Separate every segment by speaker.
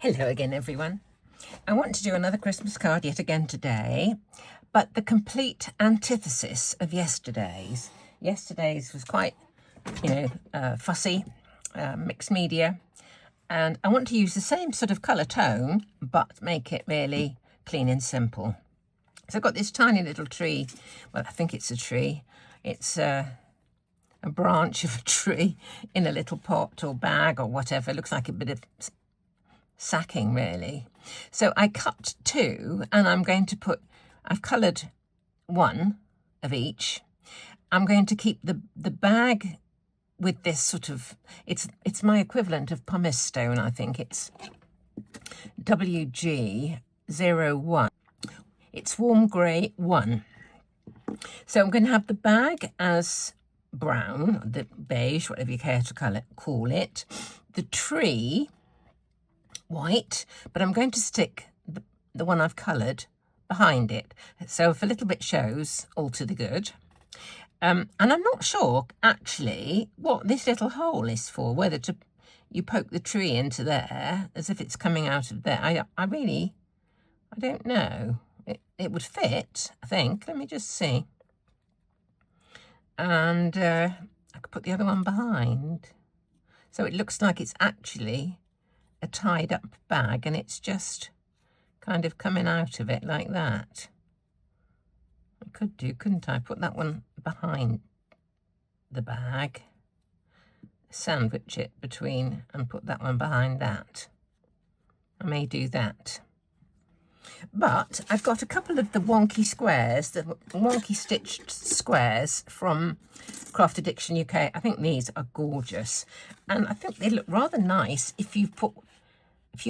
Speaker 1: Hello again, everyone. I want to do another Christmas card yet again today, but the complete antithesis of yesterday's. Yesterday's was quite, fussy, mixed media, and I want to use the same sort of colour tone, but make it really clean and simple. So I've got this tiny little tree. Well, I think it's a tree. It's a branch of a tree in a little pot or bag or whatever. It looks like a bit of sacking, really. So I cut two, and I'm going to put, I've coloured one of each. I'm going to keep the bag with this sort of, it's my equivalent of pumice stone, I think. It's WG01. It's warm grey 1. So I'm going to have the bag as brown, the beige, whatever you care to call it. The tree white, but I'm going to stick the one I've coloured behind it. So if a little bit shows, all to the good. And I'm not sure, actually, what this little hole is for, whether you poke the tree into there, as if it's coming out of there. I don't know. It would fit, I think. Let me just see. And I could put the other one behind. So it looks like it's actually a tied up bag, and it's just kind of coming out of it like that. I could do, couldn't I? Put that one behind the bag, sandwich it between, and put that one behind that. I may do that. But I've got a couple of the wonky squares, the wonky stitched squares from Craft Addiction UK. I think these are gorgeous, and I think they look rather nice if you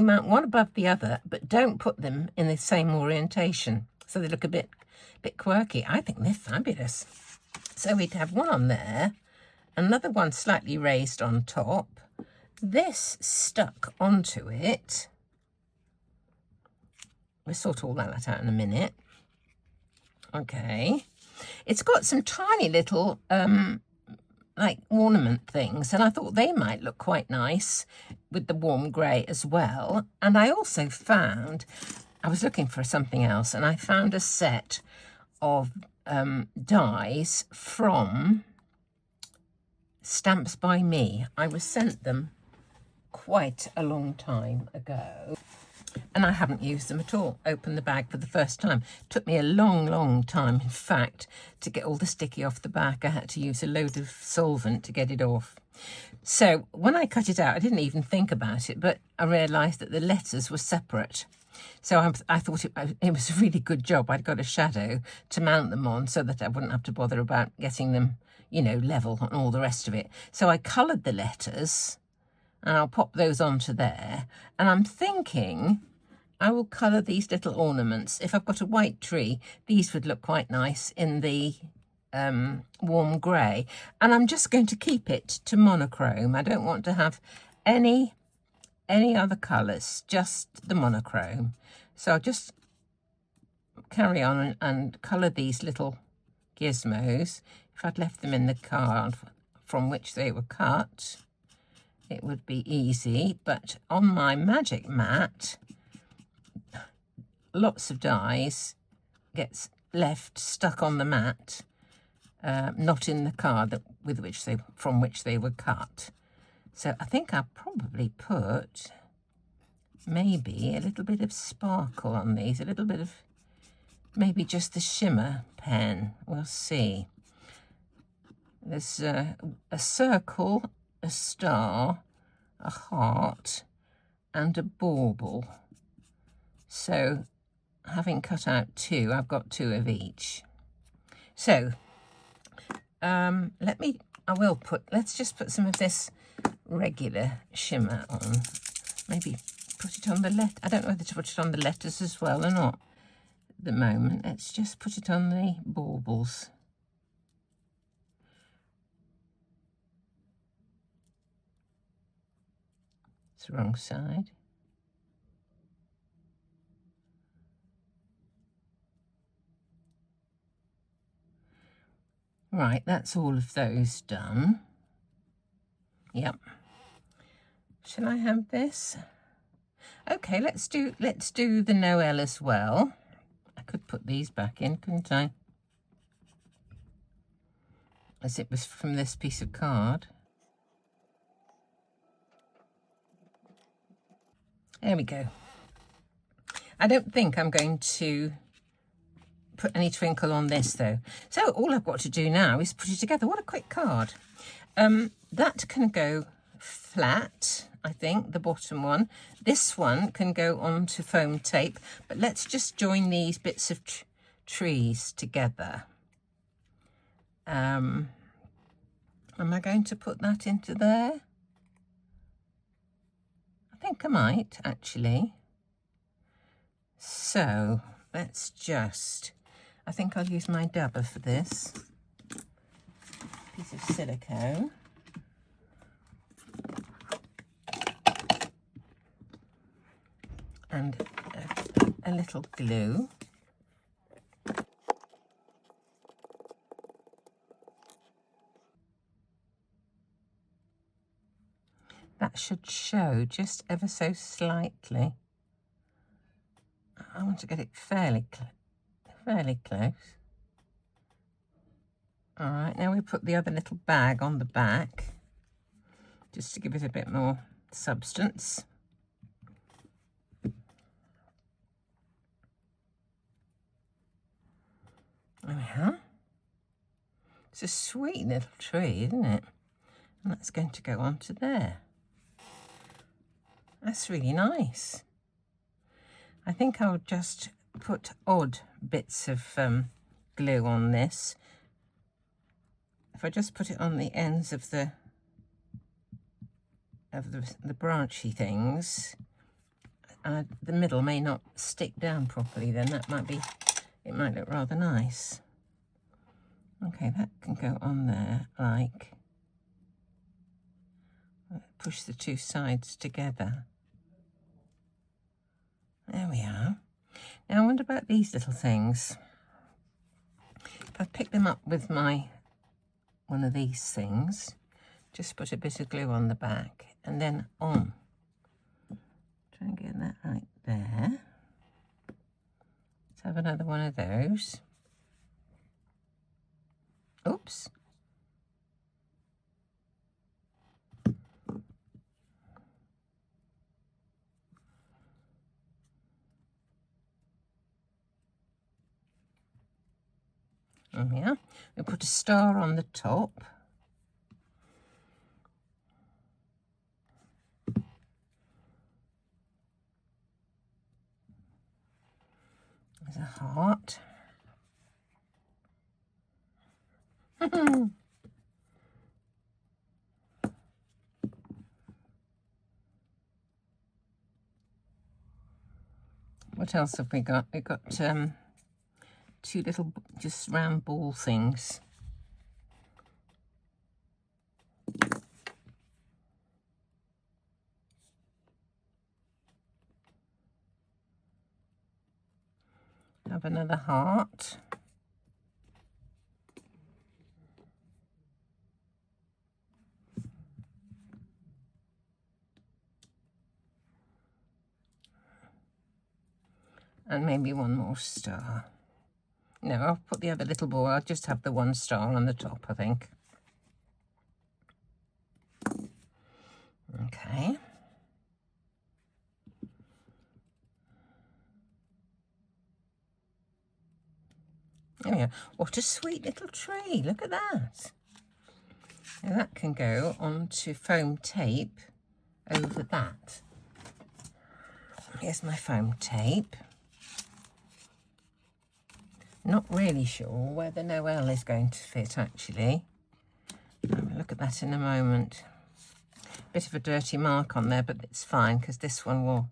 Speaker 1: mount one above the other, but don't put them in the same orientation, so they look a bit quirky. I think they're fabulous. So we'd have one on there, another one slightly raised on top, this stuck onto it. We'll sort all that out in a minute. Okay. It's got some tiny little like ornament things, and I thought they might look quite nice with the warm grey as well. And I also found, I was looking for something else, and I found a set of dies from Stamps by Me. I was sent them quite a long time ago, and I haven't used them at all. Opened the bag for the first time. Took me a long time, in fact, to get all the sticky off the back. I had to use a load of solvent to get it off. So when I cut it out, I didn't even think about it, but I realised that the letters were separate. So I thought it was a really good job. I'd got a shadow to mount them on so that I wouldn't have to bother about getting them, level and all the rest of it. So I coloured the letters, and I'll pop those onto there. And I'm thinking I will colour these little ornaments. If I've got a white tree, these would look quite nice in the warm grey. And I'm just going to keep it to monochrome. I don't want to have any other colours, just the monochrome. So I'll just carry on and colour these little gizmos. If I'd left them in the card from which they were cut, it would be easy. But on my magic mat, lots of dies gets left stuck on the mat, not in the card from which they were cut. So I think I'll probably put maybe a little bit of sparkle on these, a little bit of maybe just the Shimmer pen. We'll see. There's a circle, a star, a heart, and a bauble. So having cut out two, I've got two of each. So let's just put some of this regular shimmer on. Maybe put it on the I don't know whether to put it on the letters as well or not at the moment. Let's just put it on the baubles. It's the wrong side. Right, that's all of those done. Yep. Shall I have this? Okay, let's do the Noel as well. I could put these back in, couldn't I? As it was from this piece of card. There we go. I don't think I'm going to put any twinkle on this though. So all I've got to do now is put it together. What a quick card. That can go flat, I think, the bottom one. This one can go onto foam tape, but let's just join these bits of trees together. Am I going to put that into there? I think I might, actually. So let's just, I think I'll use my dabber for this. Piece of silicone. And a little glue. That should show just ever so slightly. I want to get it fairly close. All right, now we put the other little bag on the back, just to give it a bit more substance. There we are. It's a sweet little tree, isn't it? And that's going to go onto there. That's really nice. I think I'll just put odd bits of glue on this. If I just put it on the ends of the branchy things, the middle may not stick down properly, then that might be, it might look rather nice. Okay, that can go on there like, push the two sides together. There we are. Now I wonder about these little things. If I pick them up with one of these things, just put a bit of glue on the back and then on. Try and get that right there. Let's have another one of those. Oops. Yeah, we put a star on the top. There's a heart. What else have we got? We've got two little just round ball things. Have another heart. And maybe one more star. No, I'll put the other little ball. I'll just have the one star on the top, I think. Okay. There we go. What a sweet little tree. Look at that. Now that can go onto foam tape over that. Here's my foam tape. Not really sure where the Noel is going to fit, actually. I'll look at that in a moment. Bit of a dirty mark on there, but it's fine because this one will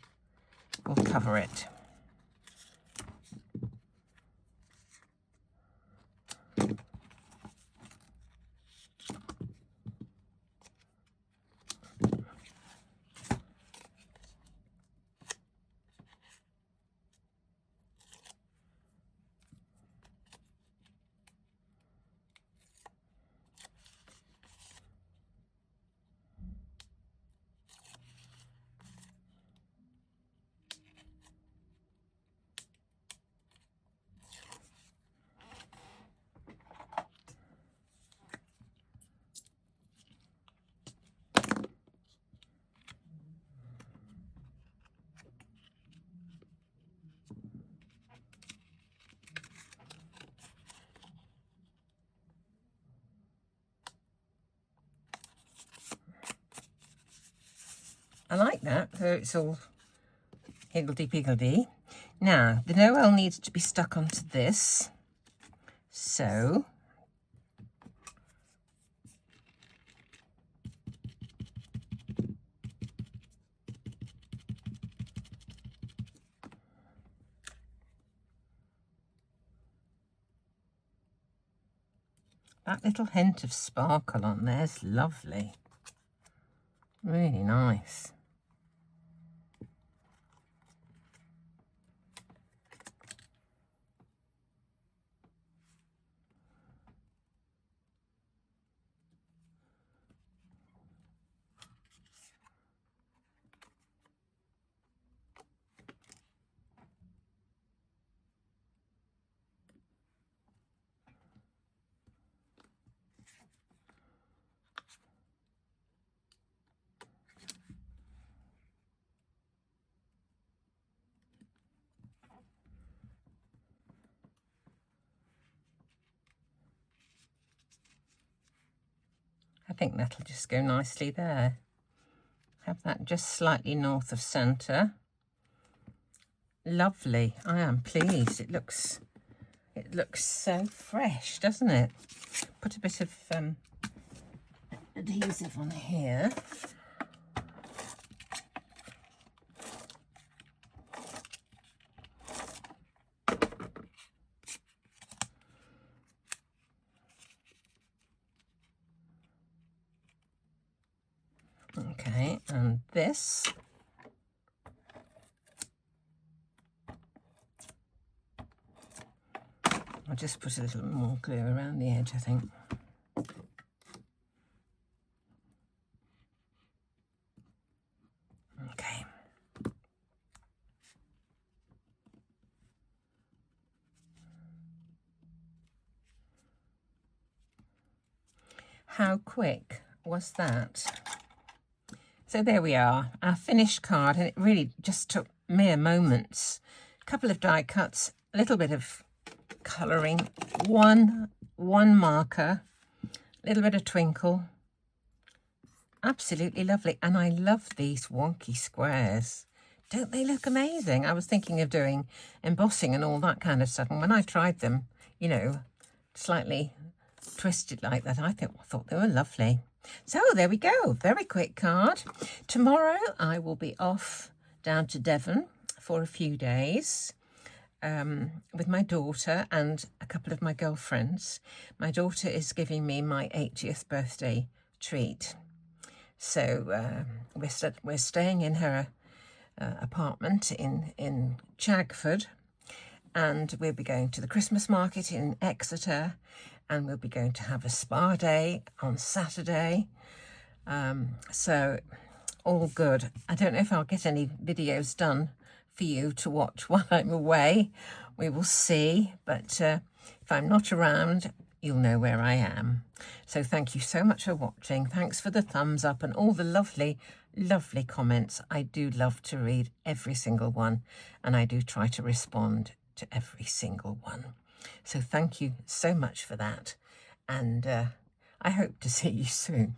Speaker 1: cover it. I like that, so it's all higgledy-piggledy. Now, the Noel needs to be stuck onto this. So, that little hint of sparkle on there is lovely. Really nice. I think that'll just go nicely there. Have that just slightly north of centre. Lovely. I am pleased. It looks so fresh, doesn't it? Put a bit of adhesive on here. Okay, and this. I'll just put a little more glue around the edge, I think. Okay. How quick was that? So there we are, our finished card, and it really just took mere moments. A couple of die cuts, a little bit of colouring, one marker, a little bit of twinkle. Absolutely lovely. And I love these wonky squares. Don't they look amazing? I was thinking of doing embossing and all that kind of stuff, and when I tried them, you know, slightly twisted like that, I thought they were lovely. So there we go, very quick card. Tomorrow I will be off down to Devon for a few days with my daughter and a couple of my girlfriends. My daughter is giving me my 80th birthday treat. So we're staying in her apartment in Chagford, and we'll be going to the Christmas market in Exeter, and we'll be going to have a spa day on Saturday. So all good. I don't know if I'll get any videos done for you to watch while I'm away. We will see. But if I'm not around, you'll know where I am. So thank you so much for watching. Thanks for the thumbs up and all the lovely, lovely comments. I do love to read every single one, and I do try to respond to every single one. So thank you so much for that, and I hope to see you soon.